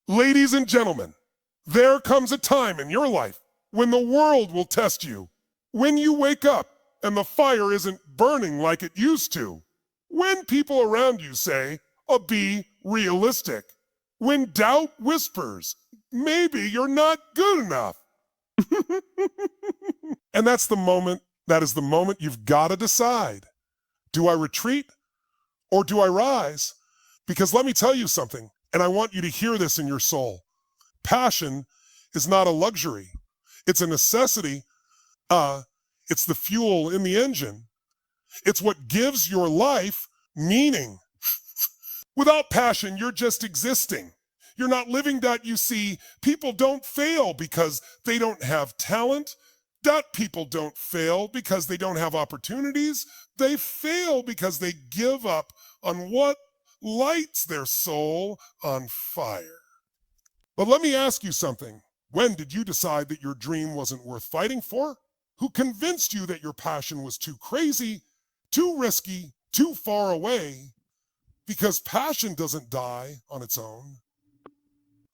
Ladies and gentlemen, there comes a time in your life when the world will test you. When you wake up and the fire isn't burning like it used to. When people around you say, be realistic. When doubt whispers, maybe you're not good enough. And that is the moment you've got to decide. Do I retreat or do I rise? Because let me tell you something, and I want you to hear this in your soul. Passion is not a luxury. It's a necessity. It's the fuel in the engine. It's what gives your life meaning. Without passion, you're just existing. You're not living that. You see, people don't fail because they don't have talent. That people don't fail because they don't have opportunities. They fail because they give up on what lights their soul on fire. But let me ask you something. When did you decide that your dream wasn't worth fighting for? Who convinced you that your passion was too crazy, too risky, too far away? Because passion doesn't die on its own.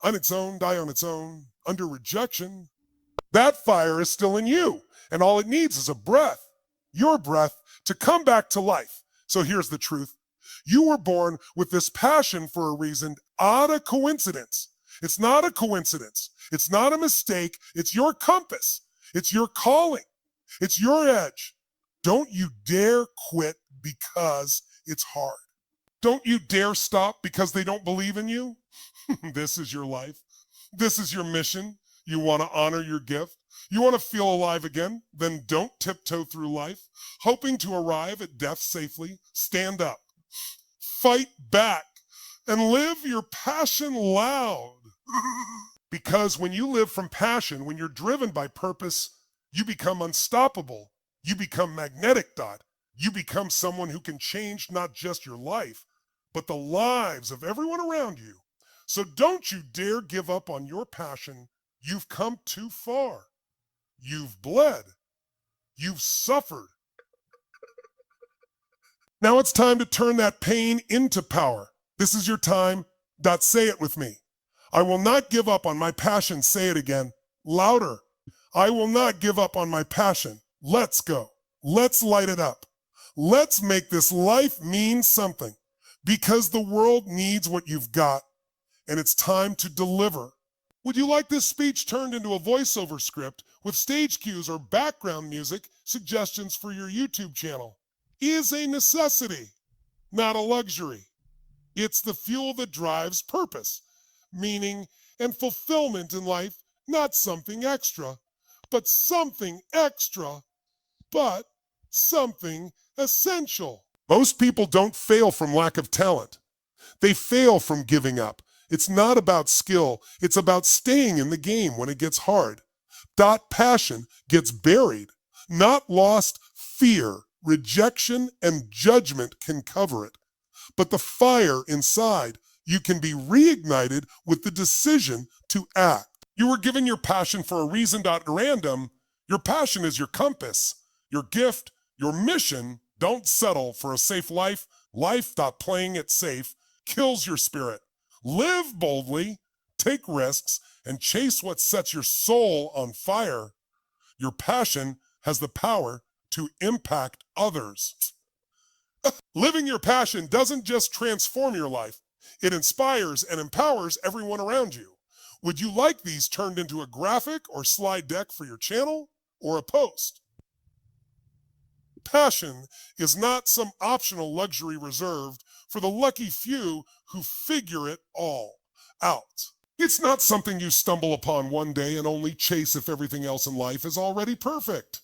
Die on its own, under rejection. That fire is still in you, and all it needs is a breath, your breath, to come back to life. So here's the truth. You were born with this passion for a reason, not a coincidence. It's not a coincidence. It's not a mistake. It's your compass. It's your calling. It's your edge. Don't you dare quit because it's hard. Don't you dare stop because they don't believe in you. This is your life. This is your mission. You want to honor your gift. You want to feel alive again? Then don't tiptoe through life, hoping to arrive at death safely. Stand up. Fight back and live your passion loud. Because when you live from passion, when you're driven by purpose, you become unstoppable. You become magnetic, Dot. You become someone who can change not just your life, but the lives of everyone around you. So don't you dare give up on your passion. You've come too far. You've bled. You've suffered. Now it's time to turn that pain into power. This is your time. Dot, say it with me. I will not give up on my passion. Say it again. Louder. I will not give up on my passion. Let's go. Let's light it up. Let's make this life mean something, because the world needs what you've got, and it's time to deliver. Would you like this speech turned into a voiceover script with stage cues or background music suggestions for your YouTube channel? Is a necessity, not a luxury. It's the fuel that drives purpose, meaning, and fulfillment in life, not something extra, but something essential. Most people don't fail from lack of talent. They fail from giving up. It's not about skill. It's about staying in the game when it gets hard. Passion gets buried, not lost. Fear, rejection, and judgment can cover it. But the fire inside, you can be reignited with the decision to act. You were given your passion for a reason. Random. Your passion is your compass, your gift, your mission. Don't settle for a safe life. Playing it safe kills your spirit. Live boldly, take risks, and chase what sets your soul on fire. Your passion has the power to impact others. Living your passion doesn't just transform your life. It inspires and empowers everyone around you. Would you like these turned into a graphic or slide deck for your channel or a post? Passion is not some optional luxury reserved for the lucky few who figure it all out. It's not something you stumble upon one day and only chase if everything else in life is already perfect.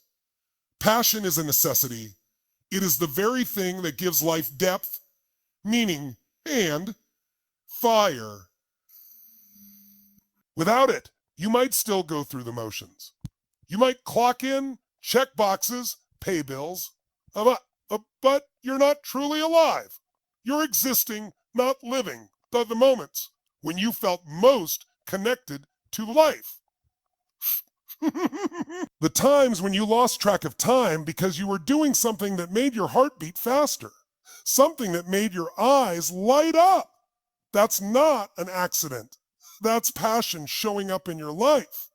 Passion is a necessity. It is the very thing that gives life depth, meaning, and fire. Without it, you might still go through the motions. You might clock in, check boxes, pay bills, but you're not truly alive. You're existing, not living, the moments when you felt most connected to life. The times when you lost track of time because you were doing something that made your heart beat faster, something that made your eyes light up. That's not an accident. That's passion showing up in your life,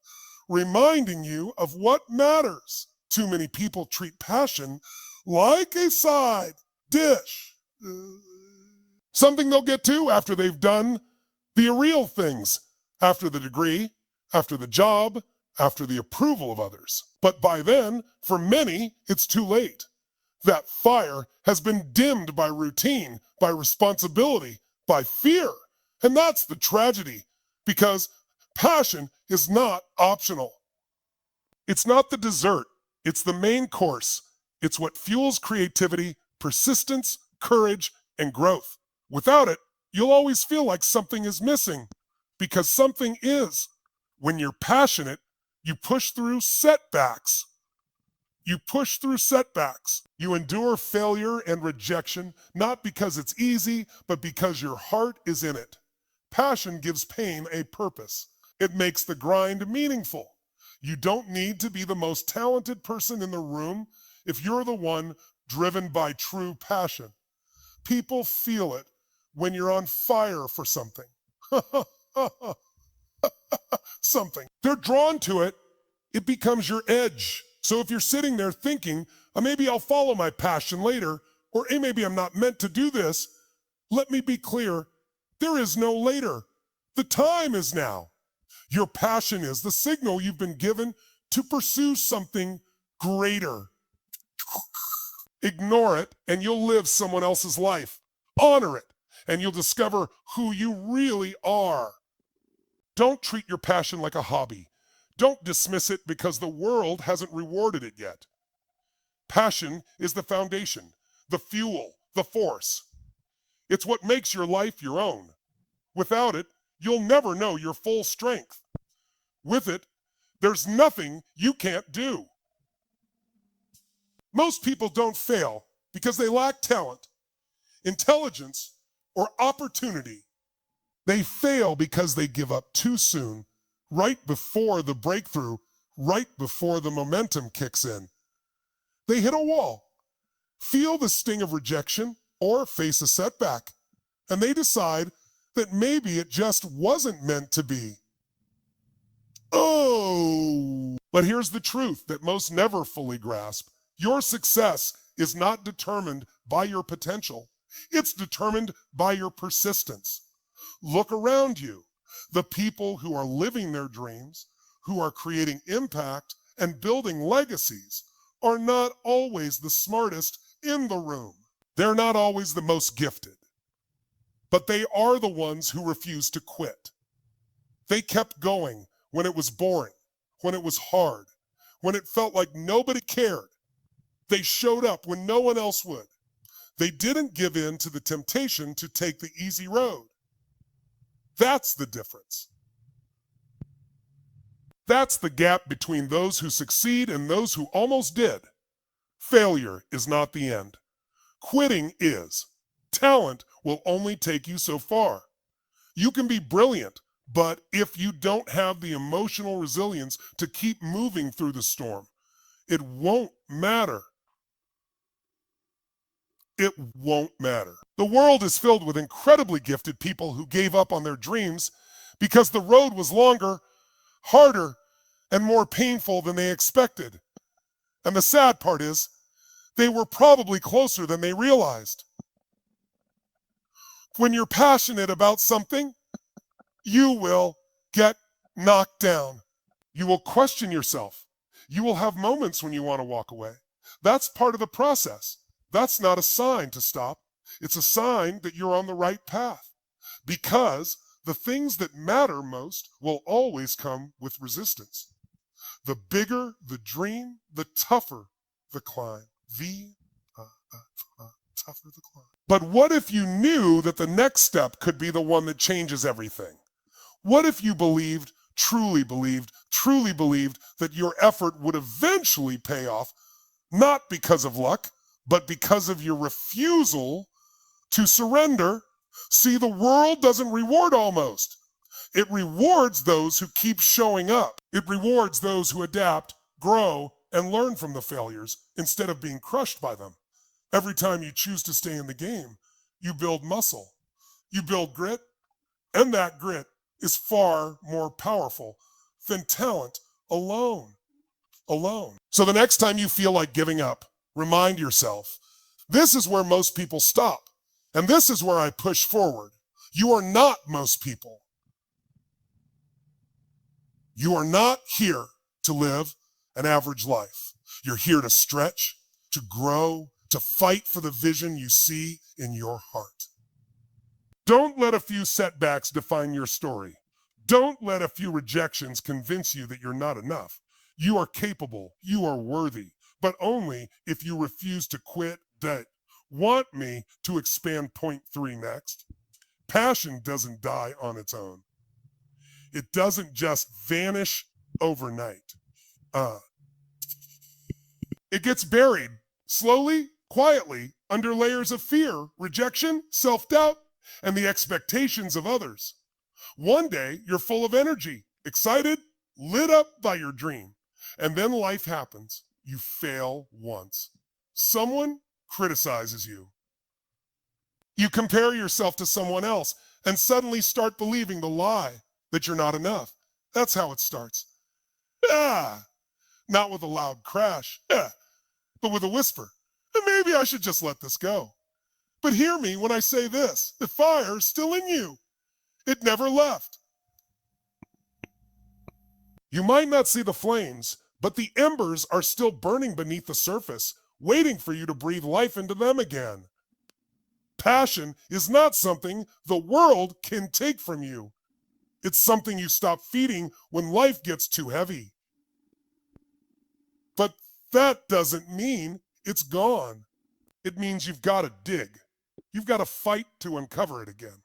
reminding you of what matters. Too many people treat passion like a side dish. Something they'll get to after they've done the real things, after the degree, after the job, after the approval of others. But by then, for many, it's too late. That fire has been dimmed by routine, by responsibility, by fear. And that's the tragedy, because passion is not optional. It's not the dessert, it's the main course. It's what fuels creativity, persistence, courage, and growth. Without it, you'll always feel like something is missing, because something is. When you're passionate, you push through setbacks. You push through setbacks. You endure failure and rejection, not because it's easy, but because your heart is in it. Passion gives pain a purpose. It makes the grind meaningful. You don't need to be the most talented person in the room if you're the one driven by true passion. People feel it when you're on fire for something. Something. They're drawn to it. It becomes your edge. So if you're sitting there thinking, maybe I'll follow my passion later, or hey, maybe I'm not meant to do this, let me be clear. There is no later. The time is now. Your passion is the signal you've been given to pursue something greater. Ignore it and you'll live someone else's life. Honor it and you'll discover who you really are. Don't treat your passion like a hobby. Don't dismiss it because the world hasn't rewarded it yet. Passion is the foundation, the fuel, the force. It's what makes your life your own. Without it, you'll never know your full strength. With it, there's nothing you can't do. Most people don't fail because they lack talent, intelligence, or opportunity. They fail because they give up too soon, right before the breakthrough, right before the momentum kicks in. They hit a wall, feel the sting of rejection, or face a setback, and they decide that maybe it just wasn't meant to be. Oh! But here's the truth that most never fully grasp. Your success is not determined by your potential. It's determined by your persistence. Look around you. The people who are living their dreams, who are creating impact and building legacies, are not always the smartest in the room. They're not always the most gifted. But they are the ones who refuse to quit. They kept going when it was boring, when it was hard, when it felt like nobody cared. They showed up when no one else would. They didn't give in to the temptation to take the easy road. That's the difference. That's the gap between those who succeed and those who almost did. Failure is not the end. Quitting is. Talent will only take you so far. You can be brilliant, but if you don't have the emotional resilience to keep moving through the storm, it won't matter. It won't matter. The world is filled with incredibly gifted people who gave up on their dreams because the road was longer, harder, and more painful than they expected. And the sad part is, they were probably closer than they realized. When you're passionate about something, you will get knocked down. You will question yourself. You will have moments when you want to walk away. That's part of the process. That's not a sign to stop. It's a sign that you're on the right path. Because the things that matter most will always come with resistance. The bigger the dream, the tougher the climb. Tougher the climb. But what if you knew that the next step could be the one that changes everything? What if you believed, truly believed that your effort would eventually pay off, not because of luck, but because of your refusal to surrender? See, the world doesn't reward almost. It rewards those who keep showing up. It rewards those who adapt, grow, and learn from the failures instead of being crushed by them. Every time you choose to stay in the game, you build muscle, you build grit, and that grit is far more powerful than talent alone. So the next time you feel like giving up, remind yourself, this is where most people stop, and this is where I push forward. You are not most people. You are not here to live an average life. You're here to stretch, to grow, to fight for the vision you see in your heart. Don't let a few setbacks define your story. Don't let a few rejections convince you that you're not enough. You are capable, you are worthy, but only if you refuse to quit. Want me to expand point 3 next? Passion doesn't die on its own. It doesn't just vanish overnight. It gets buried slowly, quietly, under layers of fear, rejection, self-doubt, and the expectations of others. One day, you're full of energy, excited, lit up by your dream. And then life happens. You fail once. Someone criticizes you. You compare yourself to someone else and suddenly start believing the lie that you're not enough. That's how it starts. Not with a loud crash, but with a whisper. Maybe I should just let this go. But hear me when I say this. The fire's still in you. It never left. You might not see the flames, but the embers are still burning beneath the surface, waiting for you to breathe life into them again. Passion is not something the world can take from you. It's something you stop feeding when life gets too heavy. But that doesn't mean it's gone. It means you've got to dig. You've got to fight to uncover it again.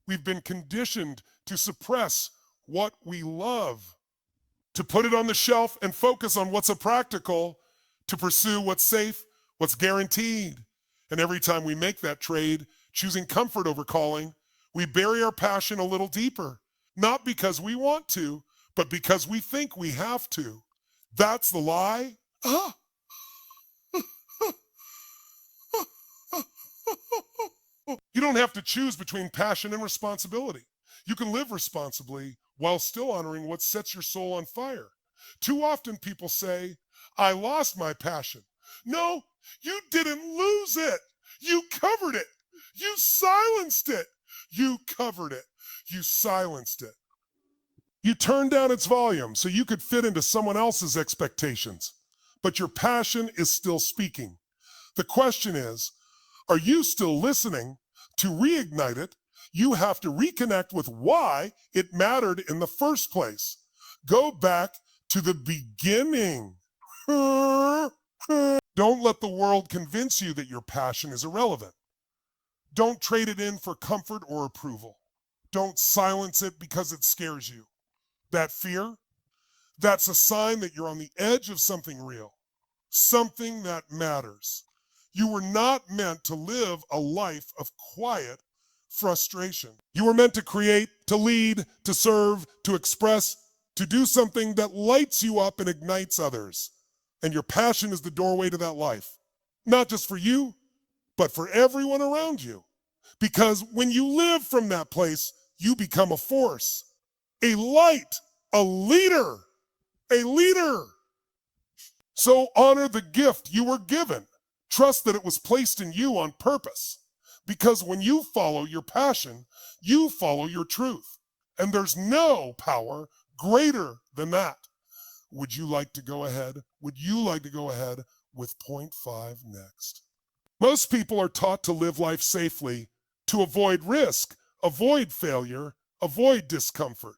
We've been conditioned to suppress what we love, to put it on the shelf and focus on what's practical, to pursue what's safe, what's guaranteed. And every time we make that trade, choosing comfort over calling, we bury our passion a little deeper, not because we want to, but because we think we have to. That's the lie. You don't have to choose between passion and responsibility. You can live responsibly while still honoring what sets your soul on fire. Too often people say, I lost my passion. No, you didn't lose it. You covered it. You silenced it. You covered it. You silenced it. You turned down its volume so you could fit into someone else's expectations. But your passion is still speaking. The question is, are you still listening? To reignite it, you have to reconnect with why it mattered in the first place. Go back to the beginning. Don't let the world convince you that your passion is irrelevant. Don't trade it in for comfort or approval. Don't silence it because it scares you. That fear, that's a sign that you're on the edge of something real, something that matters. You were not meant to live a life of quiet frustration. You were meant to create, to lead, to serve, to express, to do something that lights you up and ignites others. And your passion is the doorway to that life. Not just for you, but for everyone around you. Because when you live from that place, you become a force, a light, a leader, a leader. So honor the gift you were given. Trust that it was placed in you on purpose. Because when you follow your passion, you follow your truth. And there's no power greater than that. Would you like to go ahead? Would you like to go ahead with point 5 next? Most people are taught to live life safely, to avoid risk, avoid failure, avoid discomfort.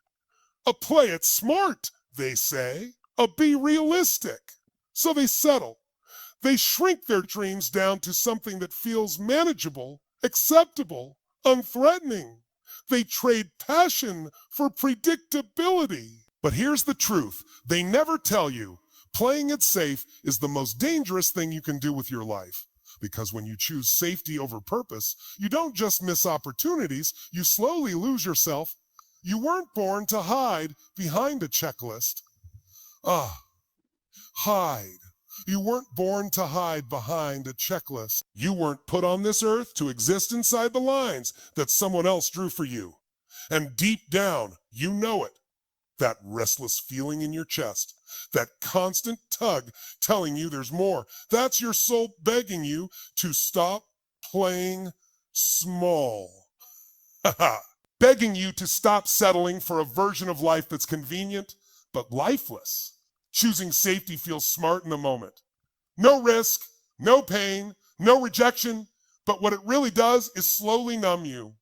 Play it smart, they say. Be realistic. So they settle. They shrink their dreams down to something that feels manageable, acceptable, unthreatening. They trade passion for predictability. But here's the truth. They never tell you playing it safe is the most dangerous thing you can do with your life. Because when you choose safety over purpose, you don't just miss opportunities, you slowly lose yourself. You weren't born to hide behind a checklist. Hide. You weren't born to hide behind a checklist. You weren't put on this earth to exist inside the lines that someone else drew for you. And deep down, you know it. That restless feeling in your chest, that constant tug telling you there's more. That's your soul begging you to stop playing small. Begging you to stop settling for a version of life that's convenient but lifeless. Choosing safety feels smart in the moment. No risk, no pain, no rejection, but what it really does is slowly numb you.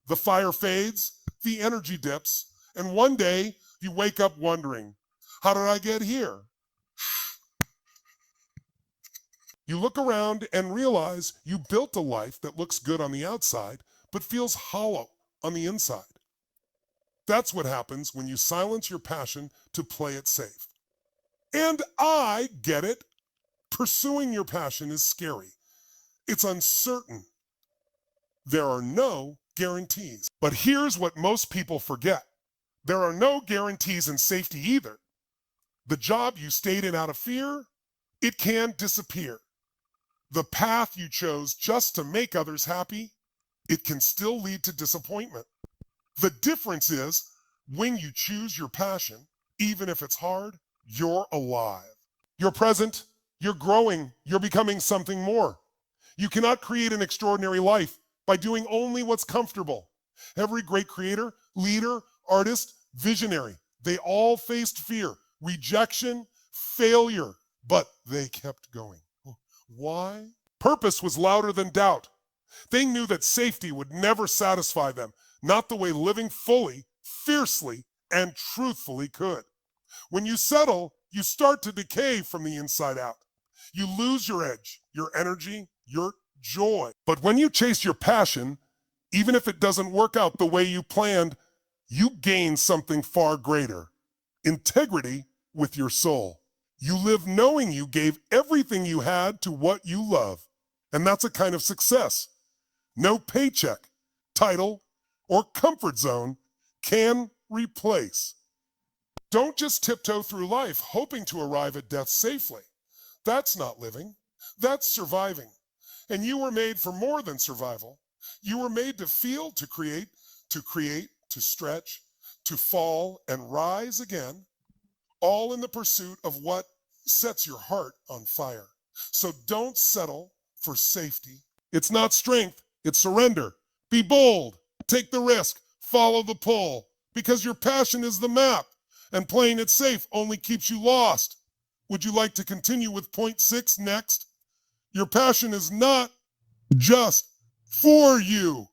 The fire fades, the energy dips, and one day you wake up wondering, how did I get here? You look around and realize you built a life that looks good on the outside, but feels hollow on the inside. That's what happens when you silence your passion to play it safe. And I get it. Pursuing your passion is scary. It's uncertain. There are no guarantees. But here's what most people forget. There are no guarantees in safety either. The job you stayed in out of fear, it can disappear. The path you chose just to make others happy, it can still lead to disappointment. The difference is, when you choose your passion, even if it's hard, you're alive. You're present, you're growing, you're becoming something more. You cannot create an extraordinary life by doing only what's comfortable. Every great creator, leader, artist, visionary, they all faced fear, rejection, failure, but they kept going. Why? Purpose was louder than doubt. They knew that safety would never satisfy them, not the way living fully, fiercely, and truthfully could. When you settle, you start to decay from the inside out. You lose your edge, your energy, your joy. But when you chase your passion, even if it doesn't work out the way you planned, you gain something far greater: integrity with your soul. You live knowing you gave everything you had to what you love. And that's a kind of success no paycheck, title, or comfort zone can replace. Don't just tiptoe through life hoping to arrive at death safely. That's not living. That's surviving. And you were made for more than survival. You were made to feel, to create, to stretch, to fall and rise again, all in the pursuit of what sets your heart on fire. So don't settle for safety. It's not strength, it's surrender. Be bold, take the risk, follow the pull, because your passion is the map, and playing it safe only keeps you lost. Would you like to continue with point 6 next? Your passion is not just for you.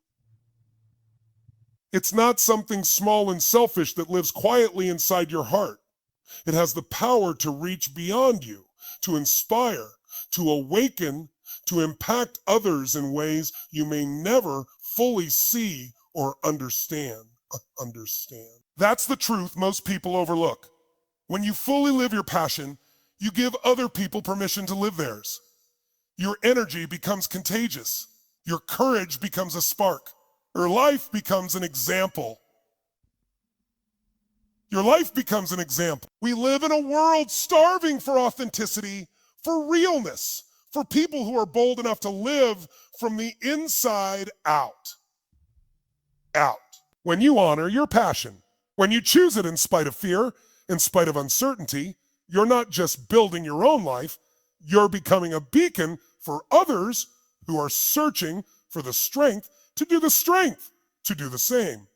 It's not something small and selfish that lives quietly inside your heart. It has the power to reach beyond you, to inspire, to awaken, to impact others in ways you may never fully see or understand. That's the truth most people overlook. When you fully live your passion, you give other people permission to live theirs. Your energy becomes contagious. Your courage becomes a spark. Your life becomes an example. Your life becomes an example. We live in a world starving for authenticity, for realness, for people who are bold enough to live from the inside out. When you honor your passion, when you choose it in spite of fear, in spite of uncertainty, you're not just building your own life, you're becoming a beacon for others who are searching for the strength to do the same.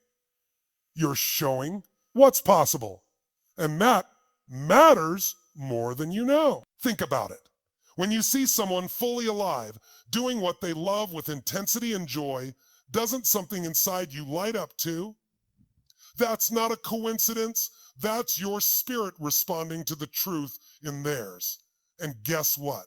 You're showing what's possible, and that matters more than you know. Think about it. When you see someone fully alive, doing what they love with intensity and joy, doesn't something inside you light up too? That's not a coincidence. That's your spirit responding to the truth in theirs. And guess what?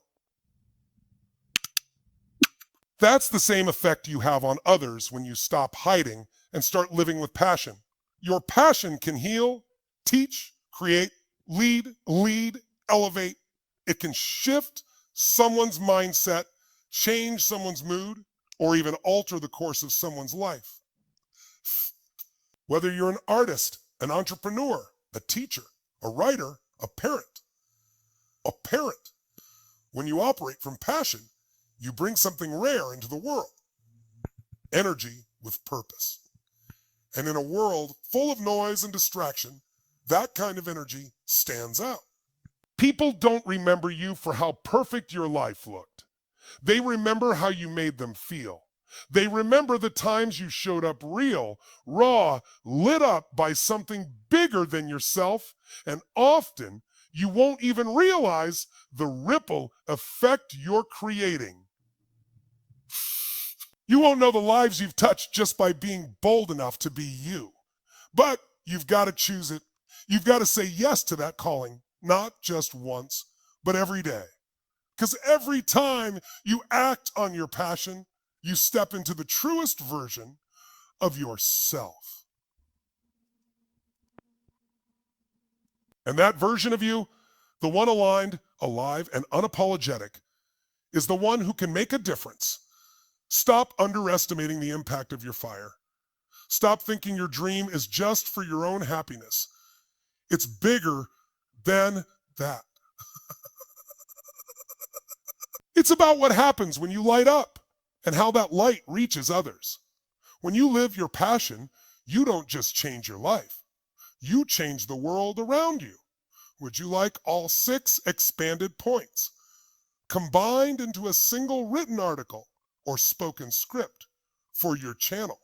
That's the same effect you have on others when you stop hiding and start living with passion. Your passion can heal, teach, create, lead, elevate. It can shift someone's mindset, change someone's mood, or even alter the course of someone's life. Whether you're an artist, an entrepreneur, a teacher, a writer, a parent. When you operate from passion, you bring something rare into the world. Energy with purpose. And in a world full of noise and distraction, that kind of energy stands out. People don't remember you for how perfect your life looked. They remember how you made them feel. They remember the times you showed up real, raw, lit up by something bigger than yourself, and often you won't even realize the ripple effect you're creating. You won't know the lives you've touched just by being bold enough to be you. But you've got to choose it. You've got to say yes to that calling, not just once, but every day. Because every time you act on your passion, you step into the truest version of yourself. And that version of you, the one aligned, alive, and unapologetic, is the one who can make a difference. Stop underestimating the impact of your fire. Stop thinking your dream is just for your own happiness. It's bigger than that. It's about what happens when you light up and how that light reaches others. When you live your passion, you don't just change your life. You change the world around you. Would you like all 6 expanded points combined into a single written article or spoken script for your channel?